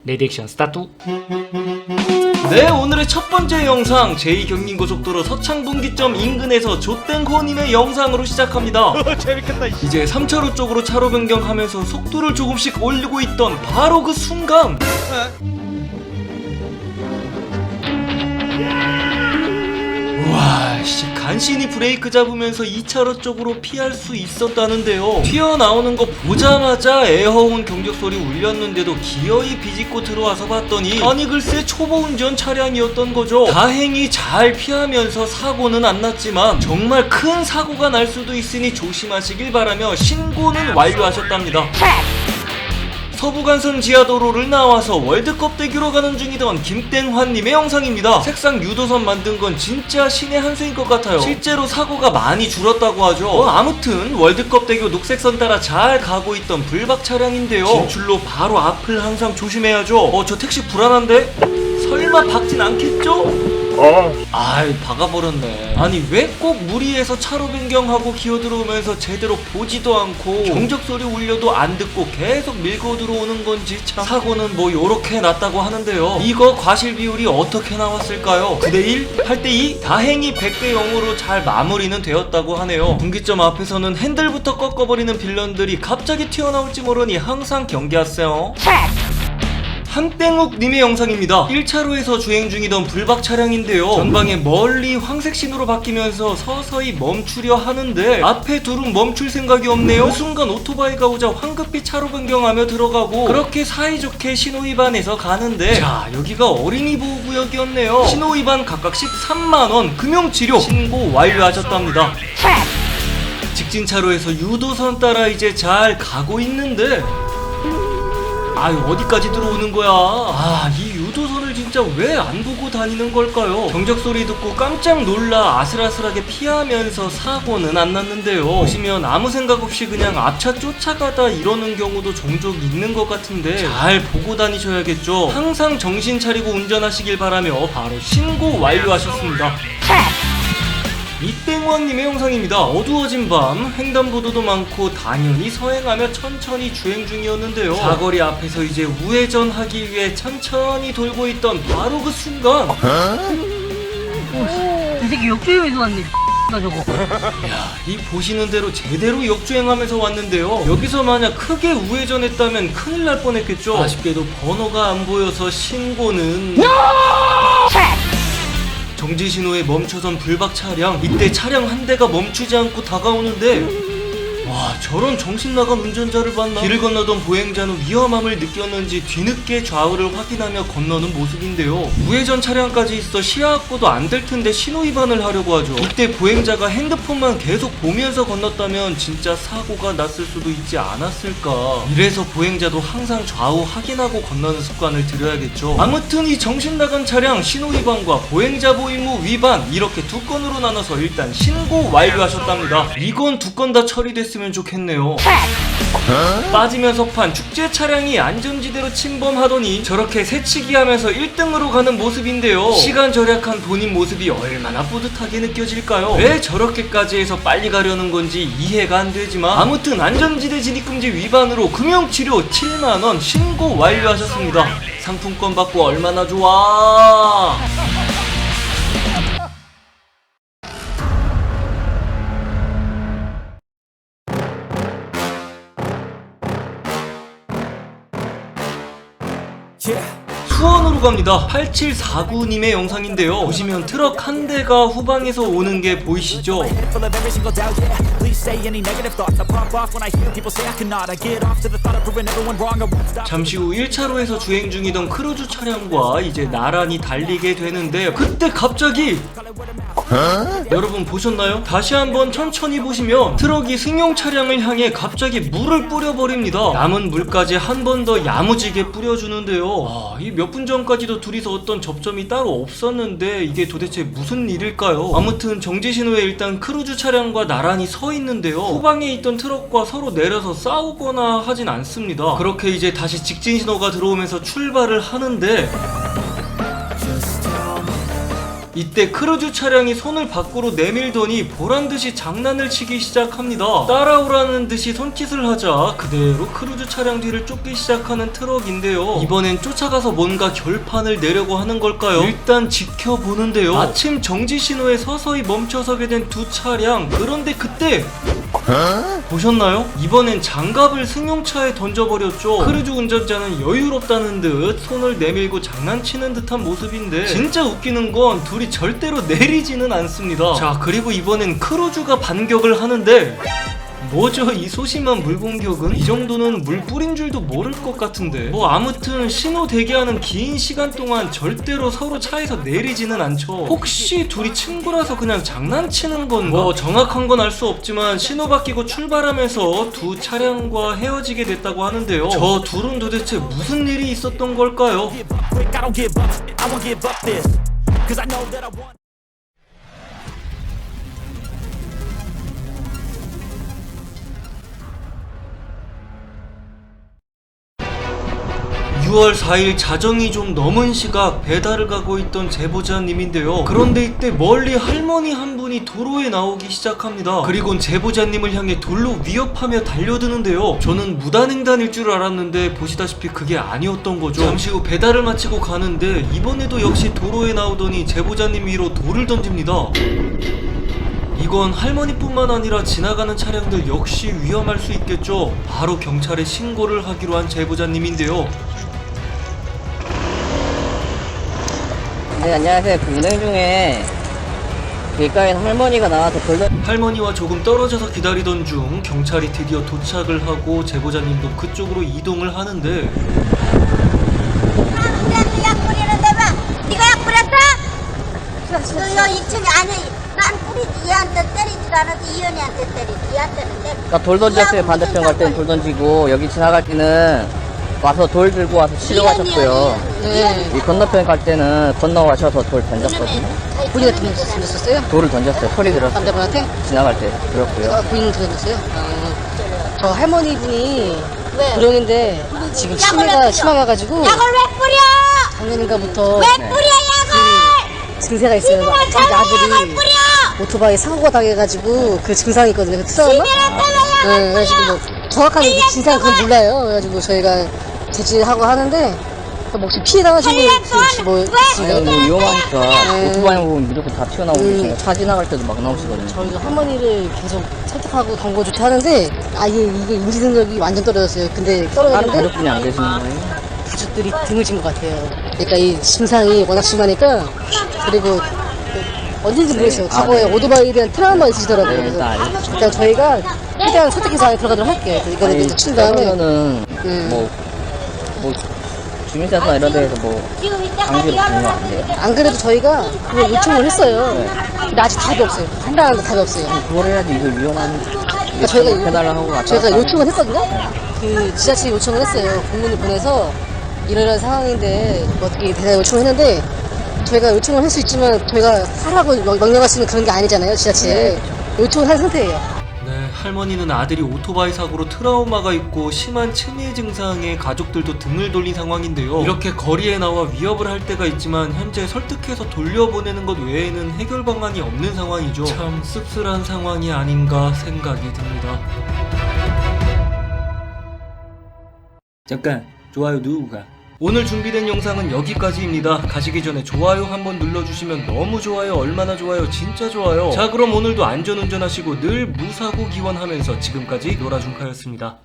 리액션 스타트. 네, 오늘의 첫 번째 영상 제2경인고속도로 서창분기점 인근에서 좆땡호님의 영상으로 시작합니다. 재밌겠다. 이제 3차로 쪽으로 차로 변경하면서 속도를 조금씩 올리고 있던 바로 그 순간 우와 씨, 간신히 브레이크 잡으면서 2차로 쪽으로 피할 수 있었다는데요. 튀어나오는 거 보자마자 에어혼 경적소리 울렸는데도 기어이 비집고 들어와서 봤더니 아니 글쎄 초보운전 차량이었던 거죠. 다행히 잘 피하면서 사고는 안 났지만 정말 큰 사고가 날 수도 있으니 조심하시길 바라며 신고는 완료하셨답니다. 서부간선 지하도로를 나와서 월드컵 대교로 가는 중이던 김땡환님의 영상입니다. 색상 유도선 만든 건 진짜 신의 한 수인 것 같아요. 실제로 사고가 많이 줄었다고 하죠. 아무튼 월드컵 대교 녹색선 따라 잘 가고 있던 블박 차량인데요. 진출로 바로 앞을 항상 조심해야죠. 저 택시 불안한데? 설마 박진 않겠죠? 아이 박아버렸네. 아니 왜 꼭 무리해서 차로 변경하고 기어 들어오면서 제대로 보지도 않고 경적소리 울려도 안 듣고 계속 밀고 들어오는 건지 참. 사고는 뭐 요렇게 났다고 하는데요. 이거 과실 비율이 어떻게 나왔을까요? 9대1? 8대2? 다행히 100대 0으로 잘 마무리는 되었다고 하네요. 분기점 앞에서는 핸들부터 꺾어버리는 빌런들이 갑자기 튀어나올지 모르니 항상 경계하세요. 한땡욱님의 영상입니다. 1차로에서 주행 중이던 불박 차량인데요. 전방에 멀리 황색 신호로 바뀌면서 서서히 멈추려 하는데 앞에 둘은 멈출 생각이 없네요. 그 순간 오토바이가 오자 황급히 차로 변경하며 들어가고 그렇게 사이좋게 신호 위반해서 가는데 자 여기가 어린이 보호구역이었네요. 신호 위반 각각 13만원 금융치료 신고 완료하셨답니다. 직진 차로에서 유도선 따라 이제 잘 가고 있는데 아유 어디까지 들어오는 거야. 이 유도선을 진짜 왜 안 보고 다니는 걸까요? 경적소리 듣고 깜짝 놀라 아슬아슬하게 피하면서 사고는 안 났는데요. 보시면 아무 생각 없이 그냥 앞차 쫓아가다 이러는 경우도 종종 있는 것 같은데 잘 보고 다니셔야겠죠. 항상 정신 차리고 운전하시길 바라며 바로 신고 완료하셨습니다. 이땡왕님의 영상입니다. 어두워진 밤 횡단보도도 많고 당연히 서행하며 천천히 주행 중이었는데요. 사거리 앞에서 이제 우회전하기 위해 천천히 돌고 있던 바로 그 순간 이 새끼 역주행에서 왔네. 저거. 야, 이 보시는 대로 제대로 역주행하면서 왔는데요. 여기서 만약 크게 우회전했다면 큰일 날 뻔했겠죠. 아쉽게도 번호가 안 보여서 신고는 정지신호에 멈춰선 불박 차량. 이때 차량 한 대가 멈추지 않고 다가오는데 와 저런 정신나간 운전자를 봤나? 길을 건너던 보행자는 위험함을 느꼈는지 뒤늦게 좌우를 확인하며 건너는 모습인데요. 우회전 차량까지 있어 시야 확보도 안 될 텐데 신호 위반을 하려고 하죠. 이때 보행자가 핸드폰만 계속 보면서 건넜다면 진짜 사고가 났을 수도 있지 않았을까. 이래서 보행자도 항상 좌우 확인하고 건너는 습관을 들여야겠죠. 아무튼 이 정신나간 차량 신호 위반과 보행자 보임무 위반 이렇게 두 건으로 나눠서 일단 신고 완료하셨답니다. 이건 두 건 다 처리됐으면 좋겠네요. 빠지면서 판 축제 차량이 안전지대로 침범하더니 저렇게 새치기 하면서 1등으로 가는 모습인데요. 시간 절약한 본인 모습이 얼마나 뿌듯하게 느껴질까요? 왜 저렇게까지 해서 빨리 가려는 건지 이해가 안 되지만 아무튼 안전지대 진입금지 위반으로 금융치료 7만원 신고 완료하셨습니다. 상품권 받고 얼마나 좋아. 수원으로 갑니다. 8749님의 영상인데요. 보시면 트럭 한 대가 후방에서 오는 게 보이시죠? 잠시 후 1차로에서 주행 중이던 크루즈 차량과 이제 나란히 달리게 되는데 그때 갑자기 여러분 보셨나요? 다시 한번 천천히 보시면 트럭이 승용 차량을 향해 갑자기 물을 뿌려버립니다. 남은 물까지 한 번 더 야무지게 뿌려주는데요. 이 몇 분 전까지도 둘이서 어떤 접점이 따로 없었는데 이게 도대체 무슨 일일까요? 아무튼 정지신호에 일단 크루즈 차량과 나란히 서 있는데요. 후방에 있던 트럭과 서로 내려서 싸우거나 하진 않습니다. 그렇게 이제 다시 직진신호가 들어오면서 출발을 하는데 이때 크루즈 차량이 손을 밖으로 내밀더니 보란듯이 장난을 치기 시작합니다. 따라오라는 듯이 손짓을 하자 그대로 크루즈 차량 뒤를 쫓기 시작하는 트럭인데요. 이번엔 쫓아가서 뭔가 결판을 내려고 하는 걸까요? 일단 지켜보는데요. 마침 정지 신호에 서서히 멈춰서게 된 두 차량. 그런데 그때 보셨나요? 이번엔 장갑을 승용차에 던져버렸죠. 크루즈 운전자는 여유롭다는 듯 손을 내밀고 장난치는 듯한 모습인데 진짜 웃기는 건 둘이 절대로 내리지는 않습니다. 자, 그리고 이번엔 크루즈가 반격을 하는데 뭐죠 이 소심한 물공격은? 이 정도는 물 뿌린 줄도 모를 것 같은데. 뭐 아무튼 신호 대기하는 긴 시간 동안 절대로 서로 차에서 내리지는 않죠. 혹시 둘이 친구라서 그냥 장난치는 건가? 뭐 정확한 건 알 수 없지만 신호 바뀌고 출발하면서 두 차량과 헤어지게 됐다고 하는데요. 저 둘은 도대체 무슨 일이 있었던 걸까요? I don't give up, I won't give up this, 'cause I know that I want. 6월 4일 자정이 좀 넘은 시각 배달을 가고 있던 제보자님인데요. 그런데 이때 멀리 할머니 한 분이 도로에 나오기 시작합니다. 그리곤 제보자님을 향해 돌로 위협하며 달려드는데요. 저는 무단횡단일 줄 알았는데 보시다시피 그게 아니었던 거죠. 잠시 후 배달을 마치고 가는데 이번에도 역시 도로에 나오더니 제보자님 위로 돌을 던집니다. 이건 할머니뿐만 아니라 지나가는 차량들 역시 위험할 수 있겠죠. 바로 경찰에 신고를 하기로 한 제보자님인데요. 네, 안녕하세요. 그 운행 중에 길가에 할머니가 나와서 할머니와 조금 떨어져서 기다리던 중 경찰이 드디어 도착을 하고 제보자님도 그쪽으로 이동을 하는데 약 뿌리는데 봐. 네가 약 뿌렸어? 너요 2층에 안에 난 뿌리지. 얘한테 때리지도 않아도 이현이한테 때리지. 얘한테는 내. 그러니까 돌 던졌어요. 반대편 갈 때는 돌 던지고 여기 지나갈 때는 와서 돌 들고 와서 치료하셨고요. 이 건너편 갈 때는 건너가셔서 돌 던졌거든요. 본인이 던졌었어요? 돌을 던졌어요. 소리 들었어요. 남자분한테? 지나갈 때 들었고요. 본인은 던졌어요? 저 할머니분이 왜? 고령인데 지금 치매가 심해가지고 약을 왜 뿌려? 작년인가부터 왜 뿌려 약을? 증세가 있어요. 자기 약을 아들이 뿌려? 오토바이 사고가 당해가지고 그 증상이 있거든요. 그 트라우마? 네, 그래가지고 뭐 정확한 진상은 그건 몰라요. 그래가지고 저희가 제지하고 하는데 뭐 혹시 피해 당하신 분 혹시 뭐 아니, 뭐 위험하니까 네. 오토바이 보면 무조건 다 튀어나오고 계시니까 차 지나갈 때도 막 나오시거든요. 저희가 할머니를 계속 설득하고 경고 조치하는데 아예 이게 인지 능력이 완전 떨어졌어요. 근데 다른 떨어졌는데 가족분이 안 계시는 거예요? 가족들이 드물진 것 같아요. 그러니까 이 증상이 워낙 심하니까 그리고 언제인지 모르겠어요. 과거에 오토바이에 대한 트라우마 있으시더라고요. 네, 그래서 일단 알겠죠. 일단 저희가 최대한 설득해서 안에 들어가도록 할게요. 그래서 이거는 이제 친 다음에 그러면은 뭐 주민센터나 이런 데에서 뭐 지금 이때까지 강제로 주는 거 열을 같은데요. 안 그래도 저희가 그걸 요청을 했어요. 근데 아직 답이 없어요. 한 달도 답이 없어요. 그걸 해야지 이거 위험한 그러니까 저희가 해달라 하고 왔다 저희가 갔다 요청을 했거든요. 그 지자체에 요청을 했어요. 공문을 보내서 이런 상황인데 뭐 어떻게 대답 요청을 했는데 저희가 요청을 할 수 있지만 저희가 하라고 명령할 수 있는 그런 게 아니잖아요. 지자체에 요청을 한 상태예요. 네, 할머니는 아들이 오토바이 사고로 트라우마가 있고 심한 치매 증상에 가족들도 등을 돌린 상황인데요. 이렇게 거리에 나와 위협을 할 때가 있지만 현재 설득해서 돌려보내는 것 외에는 해결 방안이 없는 상황이죠. 참 씁쓸한 상황이 아닌가 생각이 듭니다. 잠깐, 좋아요 누르가. 오늘 준비된 영상은 여기까지입니다. 가시기 전에 좋아요 한번 눌러주시면 너무 좋아요, 얼마나 좋아요, 진짜 좋아요. 자, 그럼 오늘도 안전운전하시고 늘 무사고 기원하면서 지금까지 노라준카였습니다.